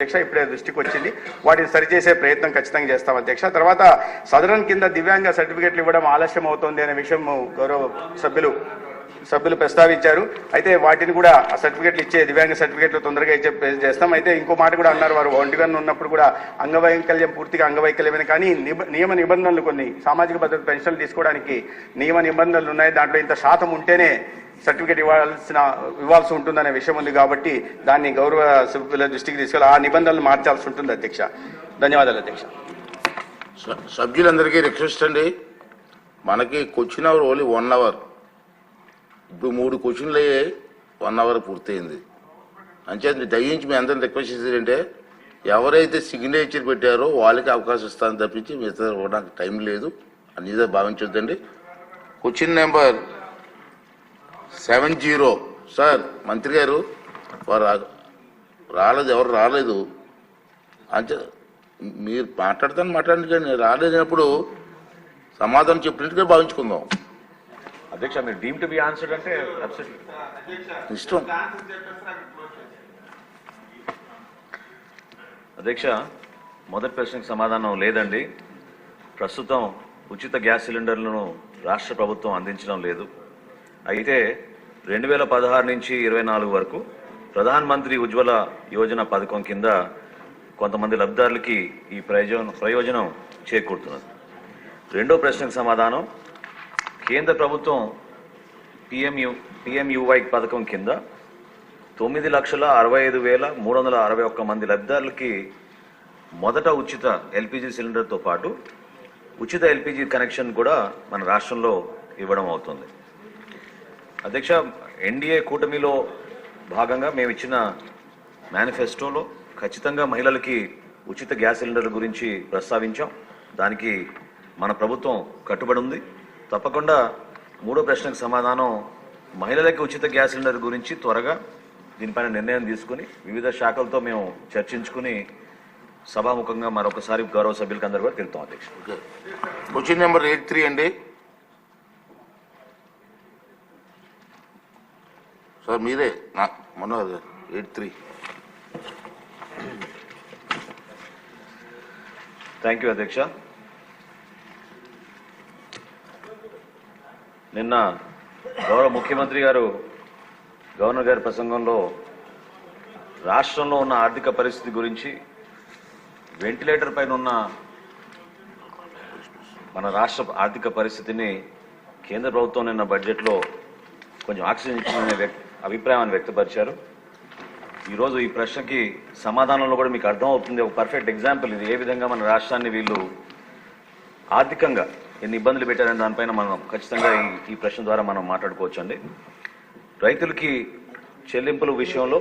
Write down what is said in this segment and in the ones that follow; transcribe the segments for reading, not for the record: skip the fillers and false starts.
అధ్యక్ష ఇప్పుడే దృష్టికి వచ్చింది. వాటిని సరిచేసే ప్రయత్నం ఖచ్చితంగా చేస్తాం అధ్యక్ష. తర్వాత సదరన్ కింద దివ్యాంగ సర్టిఫికెట్లు ఇవ్వడం ఆలస్యం అవుతోంది అనే విషయం గౌరవ సభ్యులు ప్రస్తావించారు. అయితే వాటిని కూడా ఆ సర్టిఫికెట్లు ఇచ్చే దివ్యాంగ సర్టిఫికెట్లు తొందరగా ఇచ్చే చేస్తాం. అయితే ఇంకో మాట కూడా అన్నారు, వారు ఒంటిగా ఉన్నప్పుడు కూడా అంగవైకల్యం పూర్తిగా అంగవైకల్యమే, కానీ నియమ నిబంధనలు కొన్ని సామాజిక భద్రత పెన్షన్లు తీసుకోవడానికి నియమ నిబంధనలు ఉన్నాయి. దాంట్లో ఇంత శాతం ఉంటేనే సర్టిఫికేట్ ఇవ్వాల్సి ఉంటుందనే విషయం ఉంది. కాబట్టి దాన్ని గౌరవ సభ్యుల దృష్టికి తీసుకెళ్ళి ఆ నిబంధనలు మార్చాల్సి ఉంటుంది అధ్యక్ష. ధన్యవాదాలు అధ్యక్ష. సభ్యులందరికీ రిక్వెస్ట్ అండి, మనకి క్వశ్చన్ అవర్ ఓన్లీ 1 hour. ఇప్పుడు 3 క్వశ్చన్లు 1 hour పూర్తయింది. అంచేత దయించి మీ అందరిని రిక్వెస్ట్ చేసేదంటే ఎవరైతే సిగ్నేచర్ పెట్టారో వాళ్ళకి అవకాశం ఇస్తాను తప్పించి మిగతా నాకు టైం లేదు అనేది భావించొద్దండి. Question number 70. సార్ మంత్రి గారు వారు రాలేదు, ఎవరు రాలేదు అంటే మీరు మాట్లాడండి, కానీ రాలేదన్నప్పుడు సమాధానం చెప్పినట్టుగా భావించుకుందాం. అధ్యక్ష మీరు డీమ్ టు బి ఆన్సర్డ్ అంటే ఇష్టం. అధ్యక్ష మొదటి ప్రశ్నకు సమాధానం లేదండి. ప్రస్తుతం ఉచిత గ్యాస్ సిలిండర్లను రాష్ట్ర ప్రభుత్వం అందించడం లేదు. అయితే 2016 నుంచి 24 వరకు ప్రధాన మంత్రి ఉజ్వల యోజన పథకం కింద కొంతమంది లబ్ధిదారులకి ఈ ప్రయోజనం చేకూరుతున్నది. రెండో ప్రశ్నకు సమాధానం, కేంద్ర ప్రభుత్వం పిఎంయువై పథకం కింద 9,65,361 మంది లబ్ధిదారులకి మొదట ఉచిత ఎల్పిజి సిలిండర్తో పాటు ఉచిత ఎల్పిజి కనెక్షన్ కూడా మన రాష్ట్రంలో ఇవ్వడం అవుతుంది. అధ్యక్ష ఎన్డీఏ కూటమిలో భాగంగా మేము ఇచ్చిన మేనిఫెస్టోలో ఖచ్చితంగా మహిళలకి ఉచిత గ్యాస్ సిలిండర్ల గురించి ప్రస్తావించాం. దానికి మన ప్రభుత్వం కట్టుబడి ఉంది. తప్పకుండా మూడో ప్రశ్నకు సమాధానం, మహిళలకి ఉచిత గ్యాస్ సిలిండర్ గురించి త్వరగా దీనిపైన నిర్ణయం తీసుకుని వివిధ శాఖలతో మేము చర్చించుకుని సభాముఖంగా మరొకసారి గౌరవ సభ్యులకు అందరూ కూడా తెలుపుతాం అధ్యక్ష. క్వశ్చన్ నెంబర్ 83 అండి. సార్ మీరే మనోహర్ గారు 83. థ్యాంక్ యూ అధ్యక్ష. నిన్న గౌరవ ముఖ్యమంత్రి గారు గవర్నర్ గారి ప్రసంగంలో రాష్ట్రంలో ఉన్న ఆర్థిక పరిస్థితి గురించి, వెంటిలేటర్ పైన ఉన్న మన రాష్ట్ర ఆర్థిక పరిస్థితిని కేంద్ర ప్రభుత్వం నిన్న బడ్జెట్లో కొంచెం ఆక్సిజన్ ఇచ్చిన అభిప్రాయాన్ని వ్యక్తపరిచారు. ఈరోజు ఈ ప్రశ్నకి సమాధానంలో కూడా మీకు అర్థమవుతుంది. ఒక పర్ఫెక్ట్ ఎగ్జాంపుల్ ఇది, ఏ విధంగా మన రాష్ట్రాన్ని వీళ్ళు ఆర్థికంగా ఎన్ని ఇబ్బందులు పెట్టారనే దానిపైన మనం ఖచ్చితంగా ఈ ప్రశ్న ద్వారా మనం మాట్లాడుకోవచ్చండి. రైతులకి చెల్లింపుల విషయంలో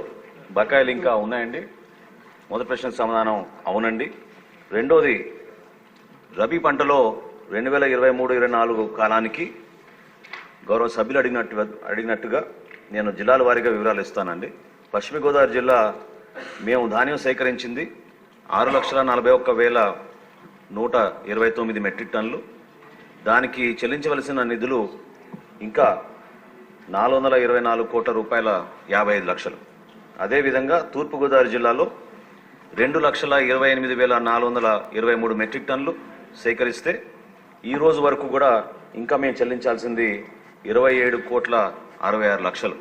బకాయిలు ఇంకా ఉన్నాయండి. మొదటి ప్రశ్నకు సమాధానం అవునండి. రెండోది, రబీ పంటలో 2023-24 కాలానికి గౌరవ సభ్యులు అడిగినట్టుగా నేను జిల్లాల వారీగా వివరాలు ఇస్తానండి. పశ్చిమ గోదావరి జిల్లా మేము ధాన్యం సేకరించింది 6,41,129 మెట్రిక్ టన్నులు. దానికి చెల్లించవలసిన నిధులు ఇంకా 424 కోట్ల రూపాయల 55 లక్షలు. అదేవిధంగా తూర్పుగోదావరి జిల్లాలో 2,28,423 మెట్రిక్ టన్నులు సేకరిస్తే ఈ రోజు వరకు కూడా ఇంకా మేము చెల్లించాల్సింది 27 కోట్ల 66 లక్షలు.